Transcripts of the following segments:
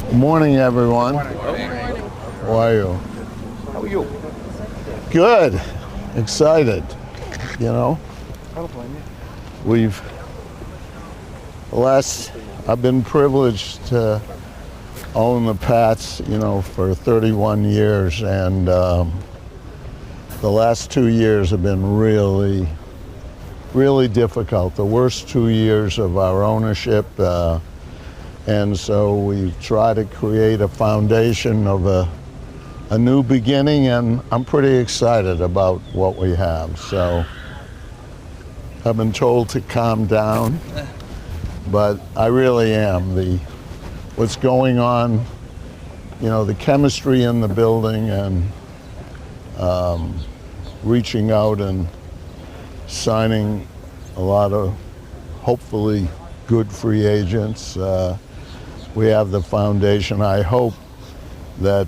Good morning, everyone. Good morning. How are you? How are you? Good. Excited. You know, I don't blame you. I've been privileged to own the Pats, for 31 years, and the last 2 years have been really, really difficult. The worst 2 years of our ownership. And so we try to create a foundation of a new beginning, and I'm pretty excited about what we have. So I've been told to calm down, but I really am. What's going on, the chemistry in the building, and reaching out and signing a lot of hopefully good free agents. We have the foundation. I hope that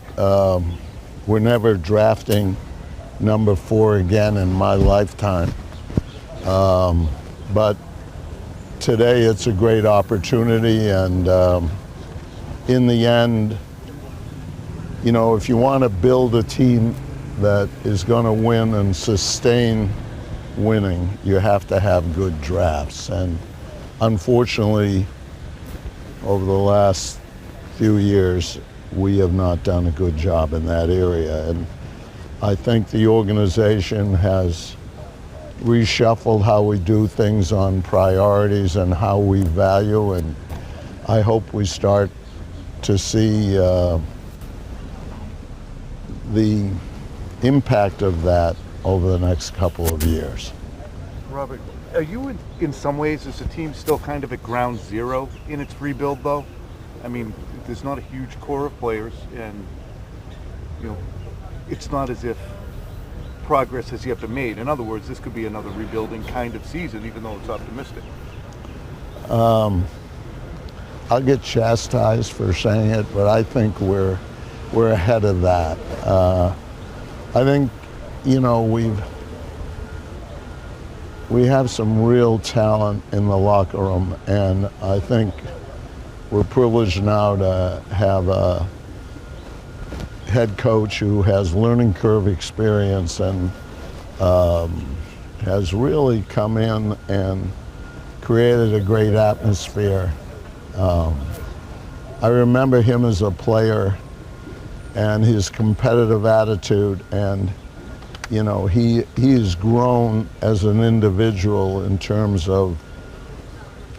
we're never drafting number 4 again in my lifetime. But today it's a great opportunity, and in the end, if you want to build a team that is going to win and sustain winning, you have to have good drafts. And unfortunately, over the last few years, we have not done a good job in that area. And I think the organization has reshuffled how we do things on priorities and how we value, and I hope we start to see the impact of that over the next couple of years. Robert, are you in some ways, as a team, still kind of at ground zero in its rebuild, though? I mean, there's not a huge core of players, and it's not as if progress has yet been made. In other words, this could be another rebuilding kind of season, even though it's optimistic. I'll get chastised for saying it, but I think we're ahead of that. I think we have some real talent in the locker room, and I think we're privileged now to have a head coach who has learning curve experience and has really come in and created a great atmosphere. I remember him as a player and his competitive attitude, and he has grown as an individual in terms of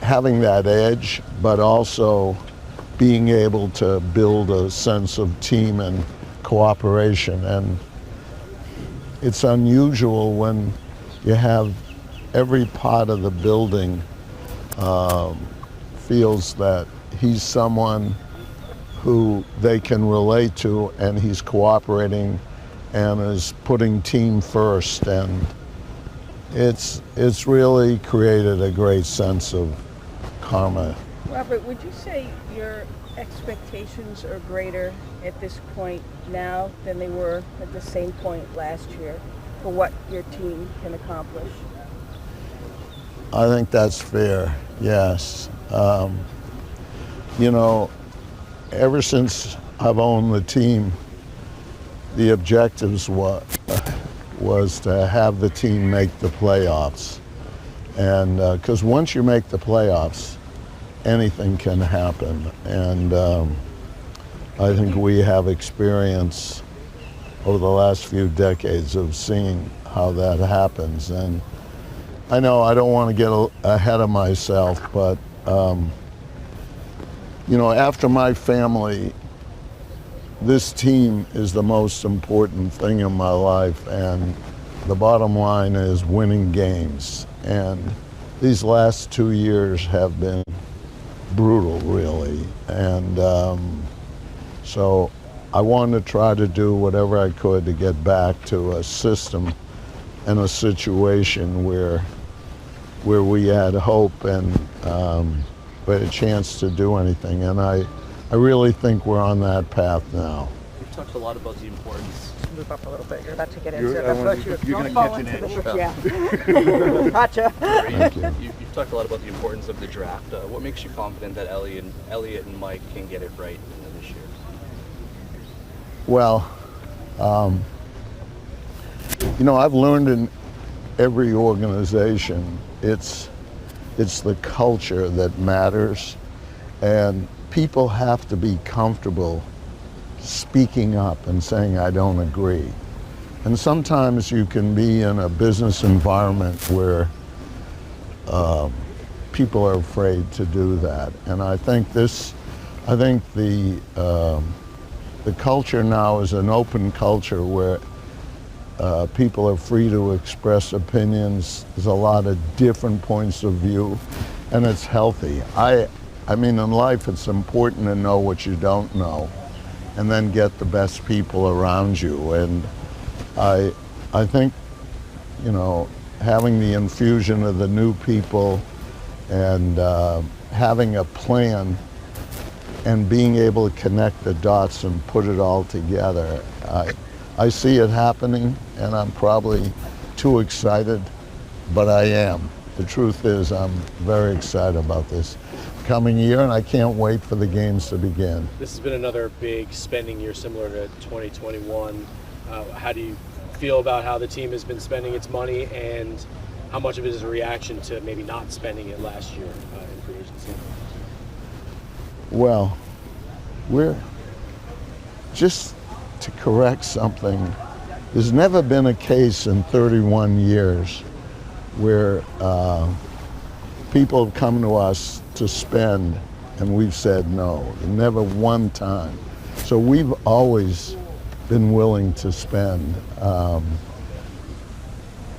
having that edge, but also being able to build a sense of team and cooperation. And it's unusual when you have every part of the building feels that he's someone who they can relate to, and he's cooperating and is putting team first, and it's really created a great sense of karma. Robert, would you say your expectations are greater at this point now than they were at the same point last year for what your team can accomplish? I think that's fair, yes. Ever since I've owned the team, the objectives was to have the team make the playoffs. And because once you make the playoffs, anything can happen. And I think we have experience over the last few decades of seeing how that happens. And I know I don't want to get ahead of myself, but after my family, this team is the most important thing in my life, and the bottom line is winning games. And these last 2 years have been brutal, really. And so I wanted to try to do whatever I could to get back to a system and a situation where we had hope and we had a chance to do anything. And I really think we're on that path now. We've talked a lot about the importance. Move up a little bit. You're about to get You're- into I it. wanna- But you're don't gonna fall catch an into itch. the- Yeah. Gotcha. Thank you. You've talked a lot about the importance of the draft. What makes you confident that Elliott and Mike can get it right this year? Well, I've learned in every organization, it's the culture that matters, and people have to be comfortable speaking up and saying, I don't agree. And sometimes you can be in a business environment where people are afraid to do that. And I think the culture now is an open culture where people are free to express opinions. There's a lot of different points of view, and it's healthy. I mean, in life, it's important to know what you don't know, and then get the best people around you. And I think, having the infusion of the new people and having a plan and being able to connect the dots and put it all together, I see it happening, and I'm probably too excited, but I am. The truth is, I'm very excited about this coming year, and I can't wait for the games to begin. This has been another big spending year similar to 2021. How do you feel about how the team has been spending its money, and how much of it is a reaction to maybe not spending it last year in free agency? Well, we're just to correct something. There's never been a case in 31 years where people have come to us to spend and we've said no. Never one time. So we've always been willing to spend.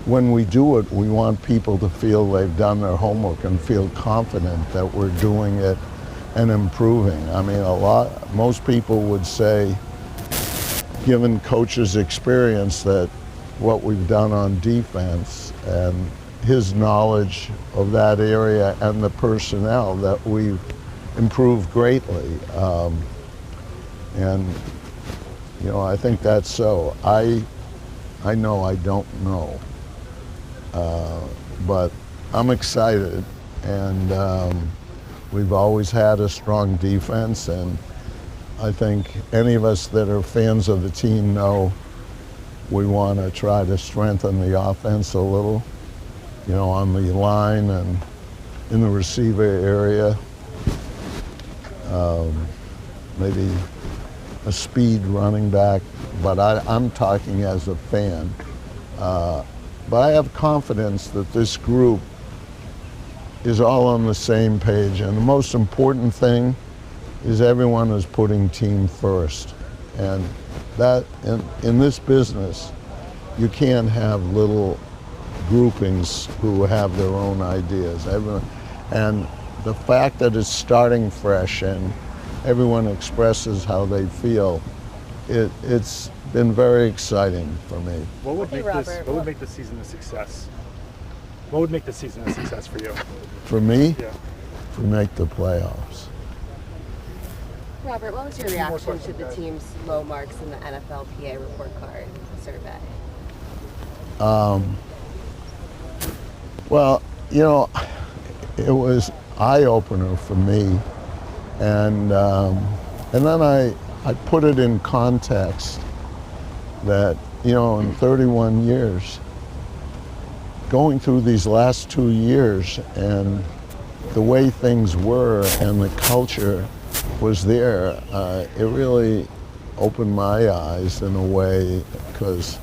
When we do it, we want people to feel they've done their homework and feel confident that we're doing it and improving. I mean, most people would say, given coach's experience, that what we've done on defense and his knowledge of that area and the personnel, that we've improved greatly. And I think that's so. I know I don't know, but I'm excited, and we've always had a strong defense, and I think any of us that are fans of the team know we want to try to strengthen the offense a little, on the line and in the receiver area. Maybe a speed running back, but I'm talking as a fan. But I have confidence that this group is all on the same page, and the most important thing is everyone is putting team first. And that, in this business, you can't have little groupings who have their own ideas. And the fact that it's starting fresh and everyone expresses how they feel, it's been very exciting for me. What would Okay, make this? Robert, What would make this season a success? What would make this season a success for you? For me, Yeah. if we make the playoffs. Robert, what was your reaction to the team's low marks in the NFLPA report card survey? Well, it was eye-opener for me, and then I put it in context that in 31 years, going through these last 2 years and the way things were and the culture was there, it really opened my eyes in a way, because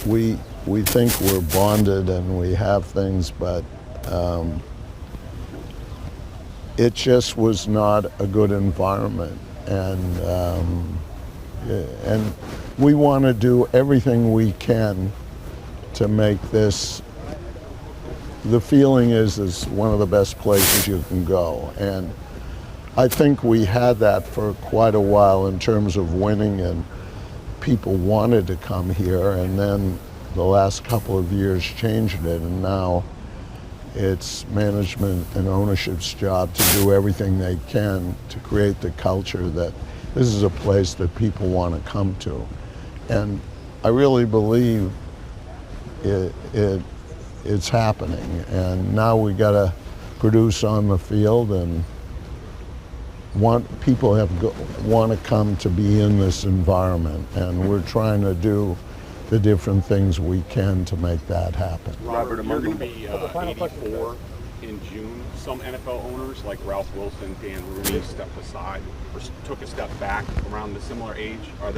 we think we're bonded and we have things, but it just was not a good environment, and we want to do everything we can to make this. The feeling is one of the best places you can go, and I think we had that for quite a while in terms of winning, and people wanted to come here, and then the last couple of years changed it, and now it's management and ownership's job to do everything they can to create the culture that this is a place that people want to come to. And I really believe it's happening. And now we got to produce on the field, and people want to come to be in this environment. And we're trying to do the different things we can to make that happen. Robert, you're going to be 84 in June. Some NFL owners, like Ralph Wilson, Dan Rooney, stepped aside or took a step back around the similar age. Have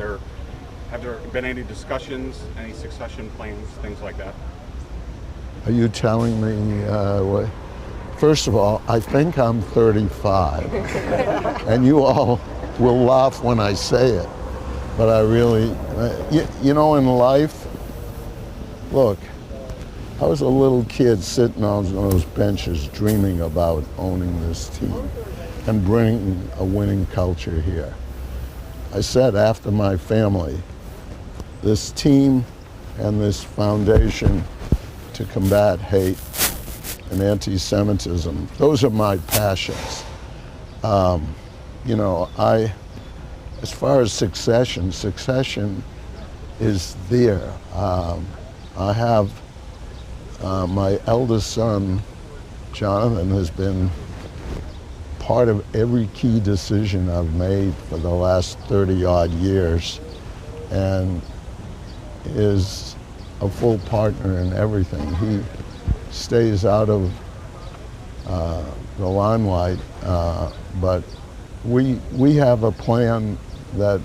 there been any discussions, any succession plans, things like that? Are you telling me what? First of all, I think I'm 35, and you all will laugh when I say it, but I really, you know, in life, look, I was a little kid sitting on those benches dreaming about owning this team and bringing a winning culture here. I said after my family, this team and this foundation to combat hate and anti-Semitism, those are my passions. You know, as far as succession is there. I have my eldest son, Jonathan, has been part of every key decision I've made for the last 30-odd years, and is a full partner in everything. He stays out of the limelight, but we have a plan that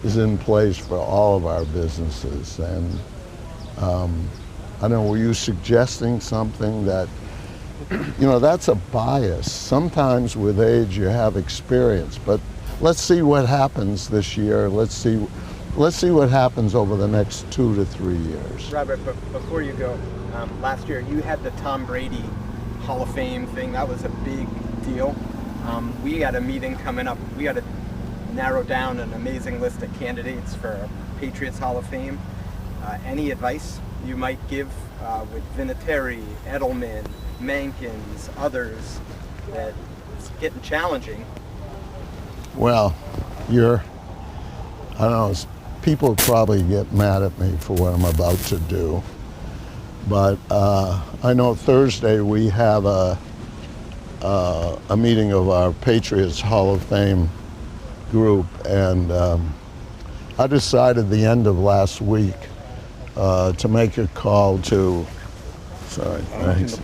is in place for all of our businesses. And I don't know, were you suggesting something that, you know, that's a bias. Sometimes with age you have experience, but let's see what happens this year. Let's see what happens over the next 2 to 3 years. Robert, but before you go, last year you had the Tom Brady Hall of Fame thing. That was a big deal. We got a meeting coming up. We got to narrow down an amazing list of candidates for Patriots Hall of Fame. Any advice you might give with Vinatieri, Edelman, Mankins, others, that it's getting challenging? Well, I don't know, people probably get mad at me for what I'm about to do, but I know Thursday we have a meeting of our Patriots Hall of Fame group, and I decided the end of last week to make a call to, sorry, thanks.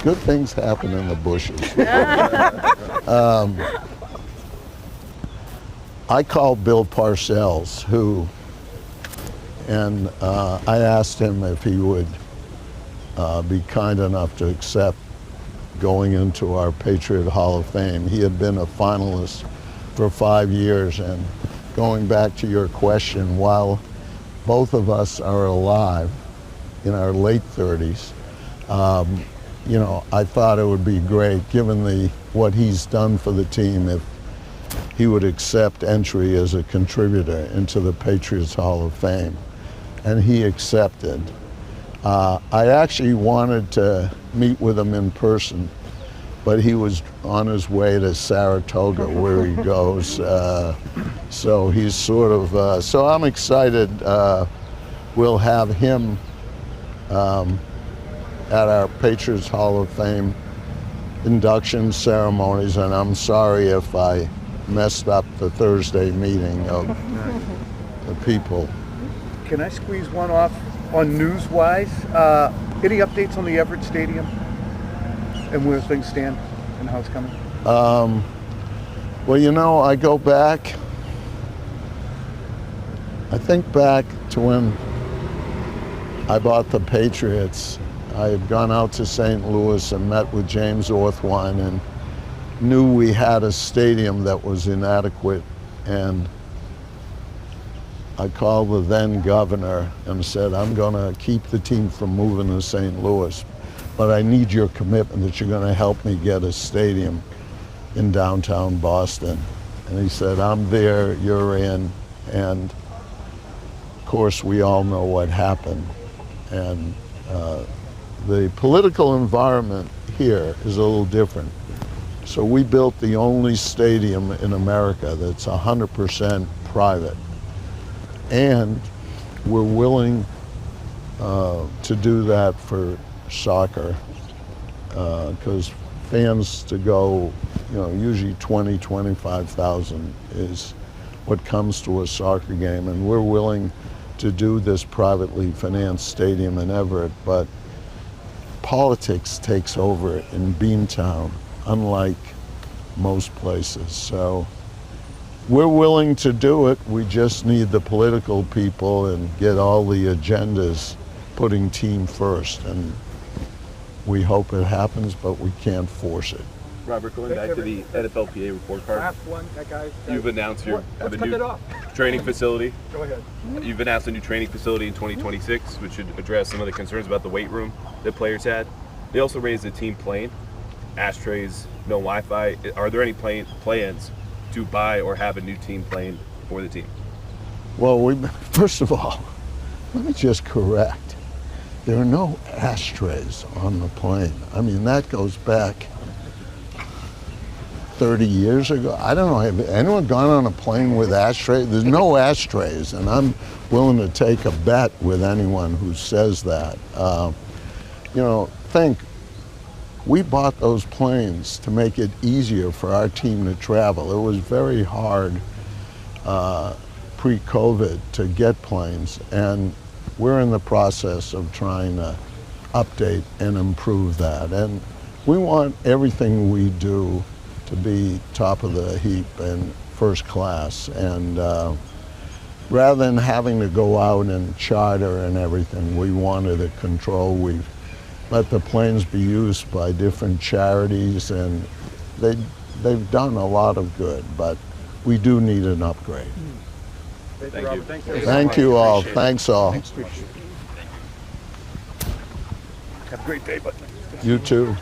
Good things happen in the bushes. I called Bill Parcells, and I asked him if he would be kind enough to accept going into our Patriot Hall of Fame. He had been a finalist for 5 years, and going back to your question, while both of us are alive in our late 30s, you know, I thought it would be great, given what he's done for the team, if he would accept entry as a contributor into the Patriots Hall of Fame. And he accepted. I actually wanted to meet with him in person, but he was on his way to Saratoga, where he goes. So he's sort of, so I'm excited. We'll have him at our Patriots Hall of Fame induction ceremonies, and I'm sorry if I messed up the Thursday meeting of the people. Can I squeeze one off on news-wise? Any updates on the Everett Stadium and where things stand and how it's coming? Well, you know, I go back, I think back to when I bought the Patriots. I had gone out to St. Louis and met with James Orthwein and knew we had a stadium that was inadequate, and I called the then governor and said, I'm going to keep the team from moving to St. Louis, but I need your commitment that you're going to help me get a stadium in downtown Boston. And he said, I'm there, you're in. And of course, we all know what happened. And the political environment here is a little different So we built the only stadium in America that's 100% private. And we're willing to do that for soccer because fans to go, usually 20, 25,000 is what comes to a soccer game. And we're willing to do this privately financed stadium in Everett, but politics takes over in Beantown, unlike most places. So we're willing to do it. We just need the political people and get all the agendas putting team first. And we hope it happens, but we can't force it. Robert, going back to the NFLPA report card, Kraft one, that guy. you've announced you have a Let's cut that new off. training facility. Go ahead. You've announced a new training facility in 2026, which should address some of the concerns about the weight room that players had. They also raised the team plane, ashtrays, no Wi-Fi. Are there any plans to buy or have a new team plane for the team? Well, first of all, let me just correct. There are no ashtrays on the plane. I mean, that goes back 30 years ago. I don't know, have anyone gone on a plane with ashtrays? There's no ashtrays, and I'm willing to take a bet with anyone who says that. Think, we bought those planes to make it easier for our team to travel. It was very hard pre-COVID to get planes, and we're in the process of trying to update and improve that. And we want everything we do to be top of the heap and first class. And rather than having to go out and charter and everything, we wanted to control. We've let the planes be used by different charities, and they've done a lot of good, but we do need an upgrade. Thank you. Thank you all. Thanks all. Have a great day, bud. You too.